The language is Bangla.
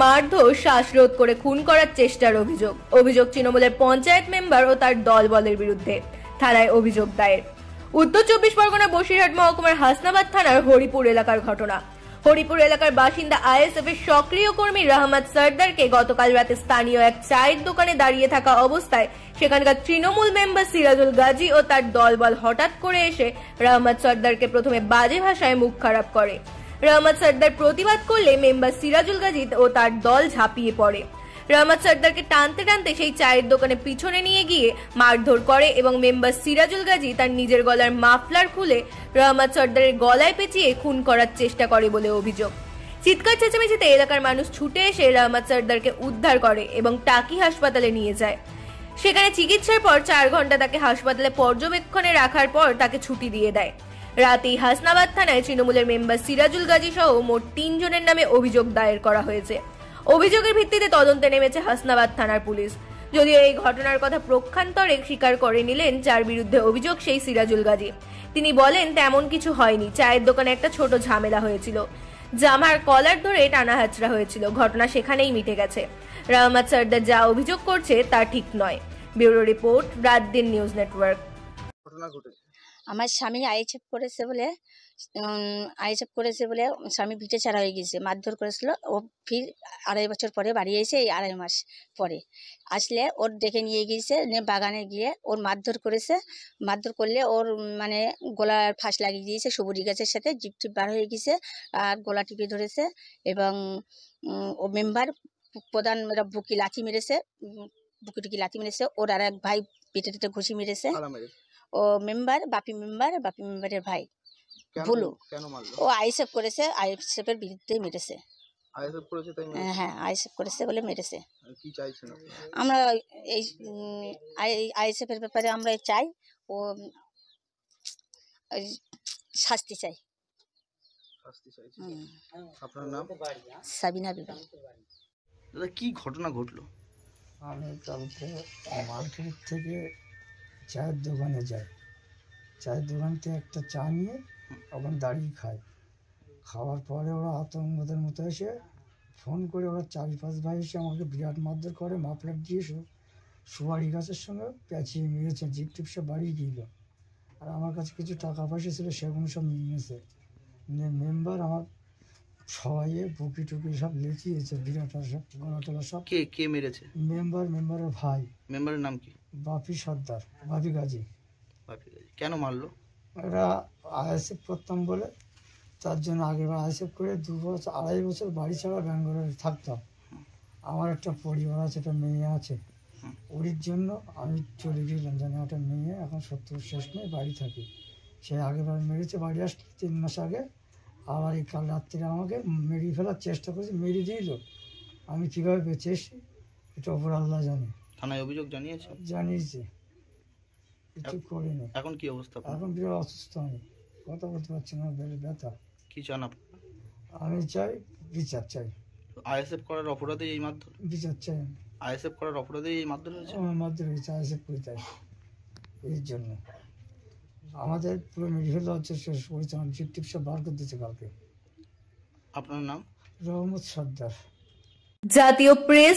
মারধর, শ্বাসরোধ করে খুন করার চেষ্টার অভিযোগ তৃণমূলের পঞ্চায়েত মেম্বার ও তার দলবলের বিরুদ্ধে। থানায় অভিযোগ দায়ের। উত্তর 24 পরগনা বসিরহাট মহকুমার হাসনাবাদ থানার হরিপুর এলাকার ঘটনা। হরিপুর এলাকার বাসিন্দা আইএসএফ এর সক্রিয় কর্মী রহমত সর্দারকে গতকাল রাতে স্থানীয় এক চায়ের দোকানে দাঁড়িয়ে থাকা অবস্থায় সেখানকার তৃণমূল মেম্বার সিরাজুল গাজী ও তার দলবল হঠাৎ করে এসে রহমত সর্দারকে প্রথমে বাজে ভাষায় মুখ খারাপ করে। রহমত সর্দার প্রতিবাদ করলে মেম্বার সিরাজুল গাজী ও তার দল ঝাঁপিয়ে পড়ে। রহমত সর্দারকে টানতে টানতে সেই চায়ের দোকানে পিছনে নিয়ে গিয়ে মারধর করে এবং মেম্বার সিরাজুল গাজী তার নিজের গলার মাফলার খুলে রহমত সর্দারের গলায় পেঁচিয়ে খুন করার চেষ্টা করে বলে অভিযোগ। চিৎকার চেঁচামেচিতে এলাকার মানুষ ছুটে এসে রহমত সর্দারকে উদ্ধার করে এবং টাকি হাসপাতালে নিয়ে যায়। সেখানে চিকিৎসার পর 4 ঘন্টা তাকে হাসপাতালে পর্যবেক্ষণে রাখার পর তাকে ছুটি দিয়ে দেয়। রাতেই হাসনাবাদ থানায় তৃণমূলের মেম্বার সিরাজুল গাজী সহ মোট 3 জনের নামে অভিযোগ দায়ের করা হয়েছে। অভিযোগের ভিত্তিতে তদন্তে নেমেছে হাসনাবাদ থানার পুলিশ। যদিও এই ঘটনার কথা প্রক্ষান্তরে স্বীকার করে নিলেন যার বিরুদ্ধে অভিযোগ সেই সিরাজুল গাজী। তিনি বলেন তেমন কিছু হয়নি, চায়ের দোকানে একটা ছোট ঝামেলা হয়েছিল, জামার কলার ধরে টানাহাচড়া হয়েছিল, ঘটনা সেখানেই মিটে গেছে। রহমত সর্দার যা অভিযোগ করছে তা ঠিক নয়। ব্যুরো রিপোর্ট, রাত দিন নিউজ নেটওয়ার্ক। ঘটনা ঘটেছে আমার স্বামী আইএসএফ করেছে বলে স্বামী ভিটে ছাড়া হয়ে গেছে, মারধর করেছিল। ও ফির 2.5 বছর পরে বাড়ি এসে এই 2.5 মাস পরে আসলে ওর ডেকে নিয়ে গিয়েছে, বাগানে গিয়ে ওর মারধর করেছে। মারধর করলে ওর মানে গলার ফাঁস লাগিয়ে দিয়েছে, সবুরি গাছের সাথে জিপ টিপ বার হয়ে গেছে আর গলা টিপে ধরেছে। এবং ও মেম্বার প্রধান বুকি লাথি মেরেছে, বুকি লাথি মেরেছে। ওর আর এক ভাই পেটে টেটে ঘুষি মেরেছে। ও বাপি মেম্বারের ভাই ভুলু। ও আইএসএফ করেছে, আইএসএফ এর বিরুদ্ধে মেরেছে। হ্যাঁ, আইএসএফ করেছে বলে মেরেছে। আমরা এই আইএসএফ এর ব্যাপারে আমরা চাই ও শাস্তি চাই। আপনার নাম? সাবিনা বিবি। দাদা, কি ঘটনা ঘটলো? আমি কালকে মার্কেট থেকে চায়ের দোকানে যাই, চায়ের দোকান থেকে একটা চা নিয়ে ওখানে দাঁড়িয়ে খাই। খাওয়ার পরে ওরা আতঙ্কদের মতো এসে ফোন করে ওরা 4-5 ভাই এসে আমাকে বিরাট মারধর করে, মাফলার দিয়ে সুপারি গাছের সঙ্গে পেঁচিয়ে মেরেছে, জিপ টিপ সব বাড়িয়ে দিল। আর আমার কাছে কিছু টাকা পয়সা ছিল সেগুলো সব নিয়ে নিয়েছে। মেম্বার আমার সবাই বুকি টুকি সব লেচিয়েছে, বিরাট সব গলা টলা সব। কে মেরেছে? মেম্বারের ভাই। মেম্বারের নাম কি? বাপি সর্দার, বাপি গাজী। কেন মারলো? এরা আইএসএফ করতাম বলে, তার জন্য আগেবার আইএসএফ করে 2-2.5 বছর বাড়ি ছাড়া ব্যাঙ্গালোরে থাকতাম। আমার একটা পরিবার আছে, একটা মেয়ে আছে। ওর জন্য আমি চলে গেলাম, জানি একটা মেয়ে এখন 70 শেষ মেয়ে বাড়ি থাকি। সে আগেবার মেরেছে, বাড়ি আসলে 3 মাস আগে। আবার এই কাল রাত্রে আমাকে মেরিয়ে ফেলার চেষ্টা করেছে, মেরে দিল। আমি কীভাবে বেঁচে এসেছি এটা ওপর আল্লাহ জানে। থানায় অভিযোগ জানিয়েছে, কিছু করিনি। এখন কি অবস্থা? এখন বিরাট অসুস্থ, আমি কথা বলতে পারছি না, বেড়ে ব্যথা। কি চান? আমি চাই বিচার চাই। আইএসএফ করার অপরাধে এই মারধর? বিচার চাই। আইএসএফ করার অপরাধে এই মারধর হয়েছে? আমার মারধর হয়েছে আইএসএফ করে, তাই এর জন্য আমাদের পুরো মেডিকেল হচ্ছে শেষ করেছে। আমার জিপ টিপ সব বার করে দিয়েছে কালকে। আপনার নাম? রহমত সর্দার। জাতীয় প্রেস